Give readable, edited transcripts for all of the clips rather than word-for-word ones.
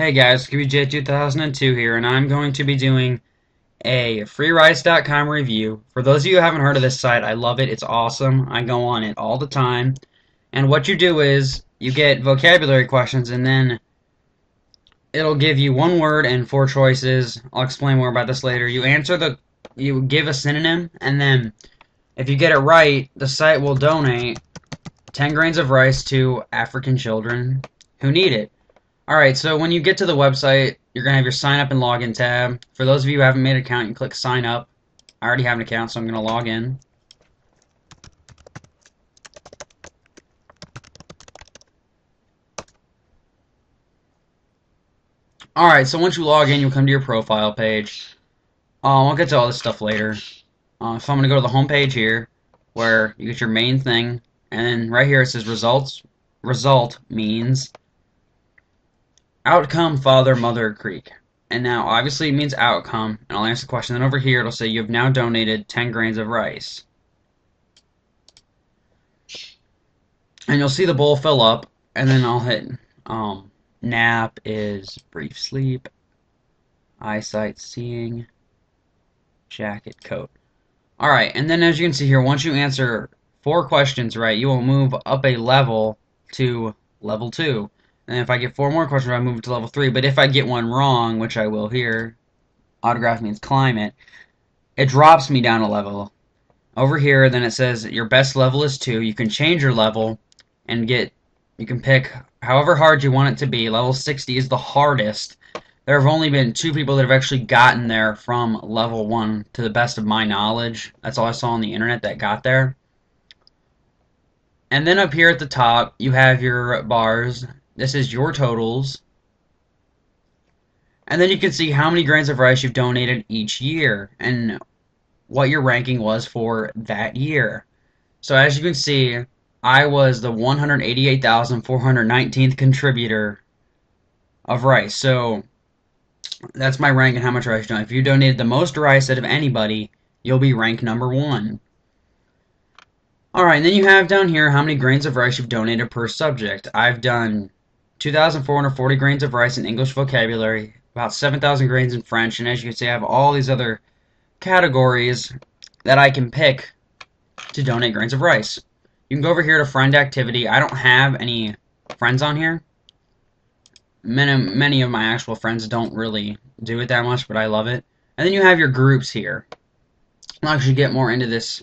Hey guys, QBJ2002 here, and I'm going to be doing a freerice.com review. For those of you who haven't heard of this site, I love it. It's awesome. I go on it all the time. And what you do is you get vocabulary questions, and then it'll give you one word and four choices. I'll explain more about this later. You give a synonym, and then if you get it right, the site will donate 10 grains of rice to African children who need it. Alright, so when you get to the website, you're going to have your sign up and login tab. For those of you who haven't made an account, you click sign up. I already have an account, so I'm going to log in. Alright, so once you log in, you'll come to your profile page. I'll get to all this stuff later. So I'm going to go to the home page here, where you get your main thing, and then right here it says results. Result means outcome, father, mother, creek. And now, obviously, it means outcome, and I'll answer the question. Then over here, it'll say you have now donated 10 grains of rice. And you'll see the bowl fill up, and then I'll hit nap is brief sleep, eyesight, seeing, jacket, coat. Alright, and then as you can see here, once you answer 4 questions right, you will move up a level to level 2. And if I get 4 more questions, I move it to level 3. But if I get one wrong, which I will here, autograph means climate, it drops me down a level. Over here, then it says your best level is 2. You can change your level and you can pick however hard you want it to be. Level 60 is the hardest. There have only been 2 people that have actually gotten there from level 1, to the best of my knowledge. That's all I saw on the internet that got there. And then up here at the top, you have your bars. This is your totals. And then you can see how many grains of rice you've donated each year and what your ranking was for that year. So as you can see, I was the 188,419th contributor of rice. So that's my rank and how much rice you've done. If you donated the most rice out of anybody, you'll be ranked number 1. Alright, and then you have down here how many grains of rice you've donated per subject. I've done 2,440 grains of rice in English vocabulary, about 7,000 grains in French, and as you can see, I have all these other categories that I can pick to donate grains of rice. You can go over here to friend activity. I don't have any friends on here. Many of my actual friends don't really do it that much, but I love it. And then you have your groups here. I'll actually get more into this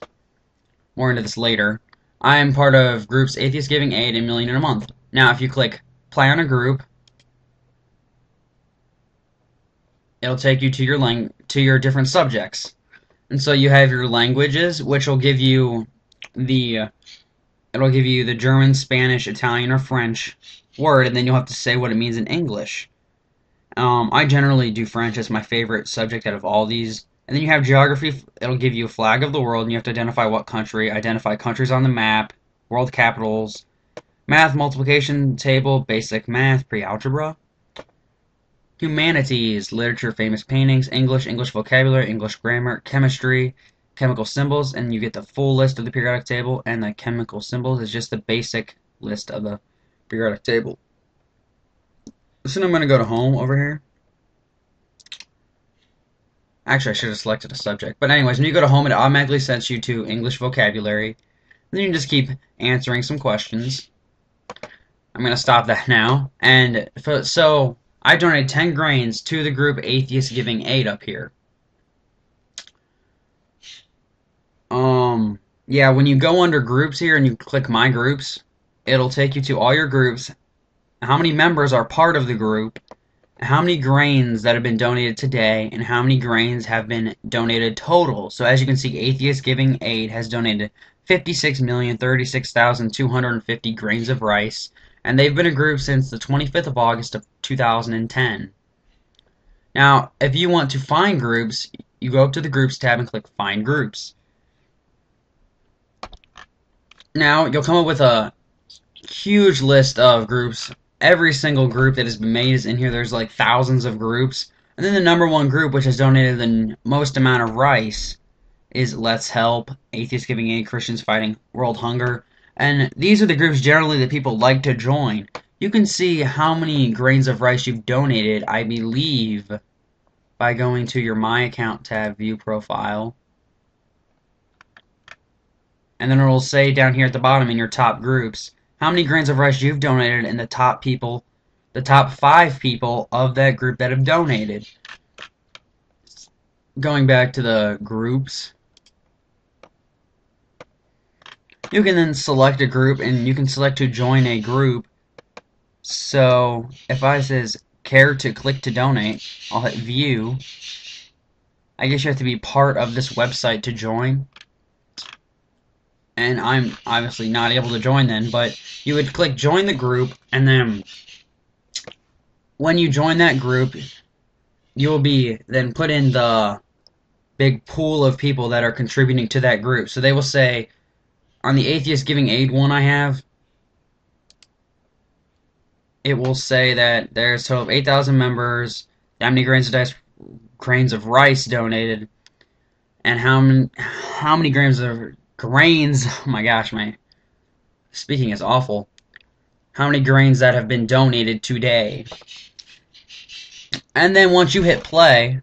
later. I am part of groups Atheist Giving Aid and Million in a Month. Now, if you click play on a group, it'll take you to your different subjects. And so you have your languages, which will give you the German, Spanish, Italian, or French word, and then you'll have to say what it means in English. I generally do French as my favorite subject out of all these. And then you have geography. It'll give you a flag of the world, and you have to identify what country, identify countries on the map, world capitals, math, multiplication table, basic math, pre-algebra. Humanities, literature, famous paintings, English, English vocabulary, English grammar, chemistry, chemical symbols, and you get the full list of the periodic table, and the chemical symbols is just the basic list of the periodic table. So I'm going to go to home over here. Actually, I should have selected a subject. But anyways, when you go to home, it automatically sends you to English vocabulary. Then you can just keep answering some questions. I'm going to stop that now. And so I donated 10 grains to the group Atheist Giving Aid up here. Yeah, when you go under groups here and you click my groups, it'll take you to all your groups, how many members are part of the group, how many grains that have been donated today, and how many grains have been donated total. So as you can see, Atheist Giving Aid has donated 56,036,250 grains of rice, and they've been a group since the 25th of August of 2010. Now, if you want to find groups, you go up to the Groups tab and click Find Groups. Now, you'll come up with a huge list of groups. Every single group that has been made is in here. There's like thousands of groups. And then the number 1 group, which has donated the most amount of rice, is Let's Help, Atheist Giving Aid, Christians Fighting World Hunger. And these are the groups generally that people like to join. You can see how many grains of rice you've donated, I believe, by going to your My Account tab, View Profile. And then it'll say down here at the bottom in your top groups, how many grains of rice you've donated and the top people, the top 5 people of that group that have donated. Going back to the groups, you can then select a group and you can select to join a group. So if I says care to click to donate, I'll hit view. I guess you have to be part of this website to join. And I'm obviously not able to join then, but you would click join the group, and then when you join that group, you will be then put in the big pool of people that are contributing to that group. So they will say, on the Atheist Giving Aid one I have, it will say that there's a total of 8,000 members, how many grains of rice donated, and how many grams of grains, oh my gosh, my speaking is awful, how many grains that have been donated today. And then once you hit play,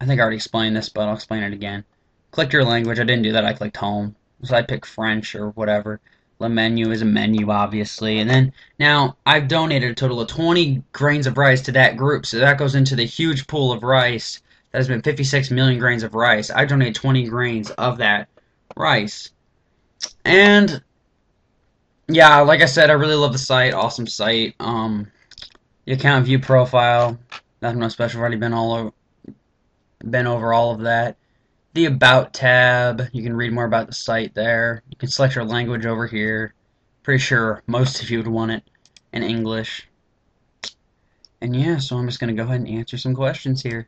I think I already explained this, but I'll explain it again. Click your language. I didn't do that. I clicked home. So I picked French or whatever. The menu is a menu, obviously. And then, now, I've donated a total of 20 grains of rice to that group. So that goes into the huge pool of rice. That has been 56 million grains of rice. I donated 20 grains of that rice. And, yeah, like I said, I really love the site. Awesome site. The account view profile. Nothing much special. I've already been over all of that. The About tab, you can read more about the site there. You can select your language over here. Pretty sure most of you would want it in English. And yeah, so I'm just going to go ahead and answer some questions here.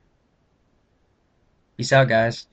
Peace out, guys.